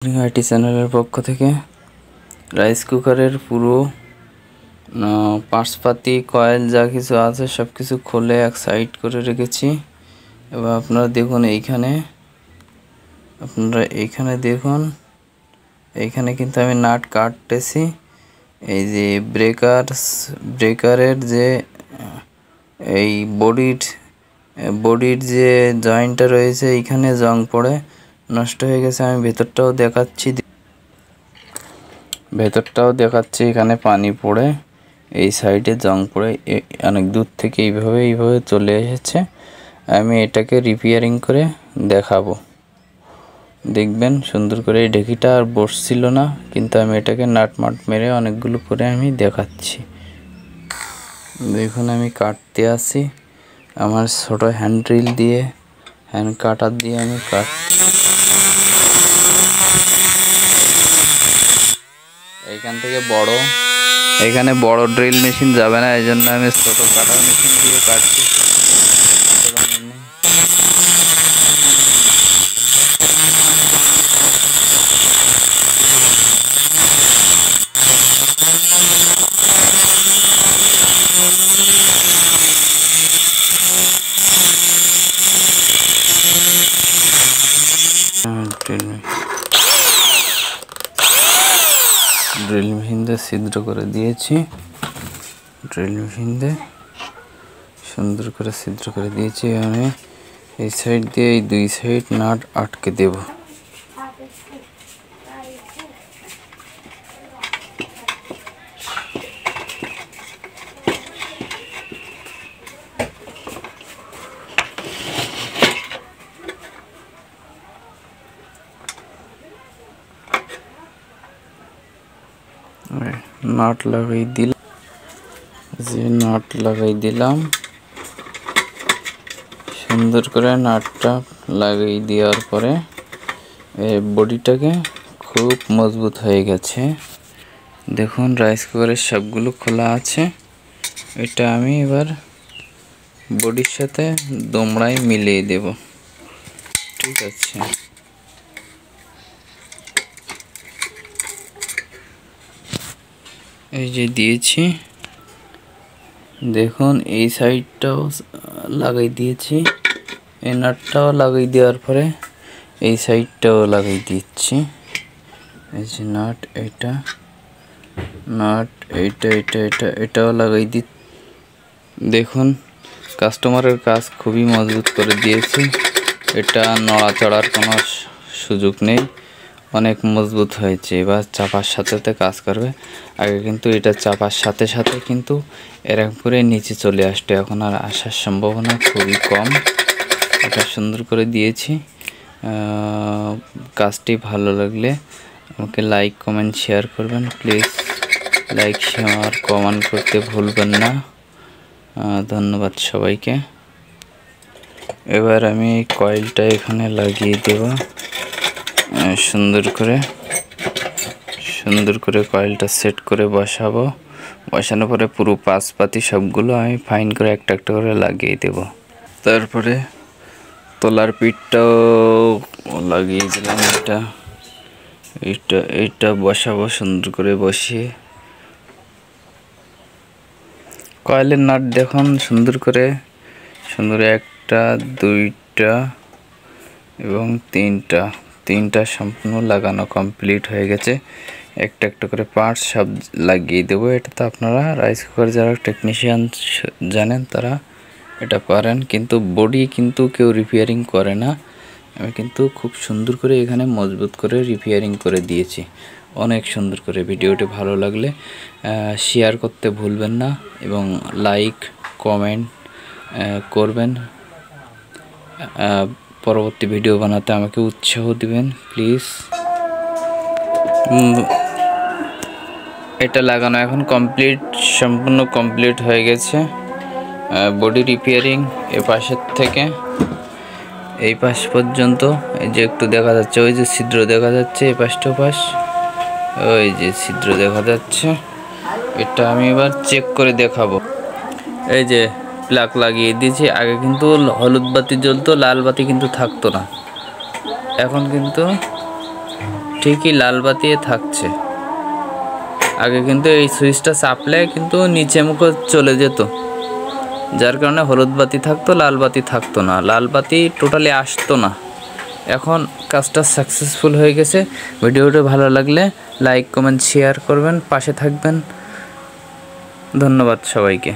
IT চ্যানেলের পক্ষ থেকে রাইস কুকারের পুরো পার্টসপাতি কয়েল যা কিছু আছে সব কিছু খুলে এক সাইড করে রেখেছি। এবার আপনারা দেখুন এইখানে দেখুন, এইখানে কিন্তু আমি নাট কাটতেছি। এই যে ব্রেকারের যে এই বডির যে জয়েন্টটা রয়েছে এইখানে জং পড়ে নষ্ট হয়ে গেছে। আমি ভেতরটাও দেখাচ্ছি, এখানে পানি পড়ে এই সাইডে জং পড়ে অনেক দূর থেকে এইভাবে চলে এসেছে। আমি এটাকে রিপেয়ারিং করে দেখাবো, দেখবেন সুন্দর করে। এই ঢেকিটা আর বসছিল না, কিন্তু আমি এটাকে নাট মেরে অনেকগুলো করে আমি দেখাচ্ছি। দেখুন আমি কাটতে আসি, আমার ছোট হ্যান্ড ড্রিল দিয়ে হ্যান্ড কাটার দিয়ে আমি এইখান থেকে এখানে বড় ড্রিল মেশিন যাবে না, এই জন্য আমি ছোট কাটার মেশিন দিয়ে কাটছি। ড্রিল মেশিন দিয়ে ছিদ্র করে দিয়েছি, সুন্দর করে ছিদ্র করে দিয়েছি। আমি এই সাইড দিয়ে এই দুই সাইড নাট আটকে দেব। নাট লাগাই দিলাম, সুন্দর করে নাটটা লাগিয়ে দেওয়ার পরে বডিটাকে খুব মজবুত হয়ে গেছে। দেখুন রাইস কুকারের সবগুলো খোলা আছে। এটা আমি এবার বডির সাথে দোমড়ায় মিলিয়ে দেব, ঠিক আছে। এই যে দিয়েছি, দেখুন এই সাইডটাও লাগাই দিয়েছি, এই নাটটাও লাগাই দেওয়ার পরে এই সাইডটাও লাগাই দিচ্ছি। এই যে এটাও লাগাই দেখুন কাস্টমারের কাজ খুবই মজবুত করে দিয়েছি। এটা নড়াচড়ার কোনো সুযোগ নেই, অনেক মজবুত হয়েছে। এবার চাপার সাথে কাজ করবে। আগে কিন্তু এটা চাপার সাথে কিন্তু এরকম করে নিচে চলে আসতো, এখন আর আসার সম্ভাবনা খুবই কম। এটা সুন্দর করে দিয়েছি। কাজটি ভালো লাগলে আমাকে লাইক কমেন্ট শেয়ার করবেন প্লিজ। লাইক শেয়ার কমেন্ট করতে ভুলবেন না। ধন্যবাদ সবাইকে। এবার আমি এই কয়েলটা এখানে লাগিয়ে দেব, সুন্দর করে কয়েলটা সেট করে বসানোর পরে পুরো পাশপাতি সবগুলো আমি ফাইন করে একটা করে লাগিয়ে দেব। তারপরে তলার পিঠটাও লাগিয়ে দিলাম। এটা বসাবো, সুন্দর করে বসিয়ে কয়েলের নাট দেখুন সুন্দর একটা, দুইটা এবং তিনটা সম্পূর্ণ লাগানো কমপ্লিট হয়ে গেছে। একটা করে পার্টস সব লাগিয়ে দেবো। এটা তো আপনারা রাইস কুকার যারা টেকনিশিয়ান জানেন তারা এটা পারেন, কিন্তু বডি কিন্তু কেউ রিপেয়ারিং করে না। আমি কিন্তু খুব সুন্দর করে এখানে মজবুত করে রিপেয়ারিং করে দিয়েছি, অনেক সুন্দর করে। ভিডিওটি ভালো লাগলে শেয়ার করতে ভুলবেন না এবং লাইক কমেন্ট করবেন। পরবর্তী ভিডিও বানাতে আমাকে উৎসাহ দিবেন প্লিজ। এটা লাগানো এখন সম্পূর্ণ কমপ্লিট হয়ে গেছে। বডি রিপেয়ারিং এ পাশের থেকে এই পাশ পর্যন্ত, এই যে একটু দেখা যাচ্ছে, ওই যে ছিদ্র দেখা যাচ্ছে, এই পাশটা ওই যে ছিদ্র দেখা যাচ্ছে। এটা আমি এবার চেক করে দেখাবো। এই যে প্লাগ লাগিয়ে দিয়েছি। আগে কিন্তু হলুদ বাতি জ্বলতো, লাল বাতি কিন্তু থাকতো না। এখন কিন্তু ঠিকই লাল বাতি থাকছে। আগে কিন্তু এই সুইচটা চাপলে কিন্তু নিচে মুখে চলে যেত, যার কারণে হলুদ বাতি থাকতো, লাল বাতি থাকতো না, লাল বাতি টোটালি আসতো না। এখন কাজটা সাকসেসফুল হয়ে গেছে। ভিডিওটা ভালো লাগলে লাইক কমেন্ট শেয়ার করবেন, পাশে থাকবেন। ধন্যবাদ সবাইকে।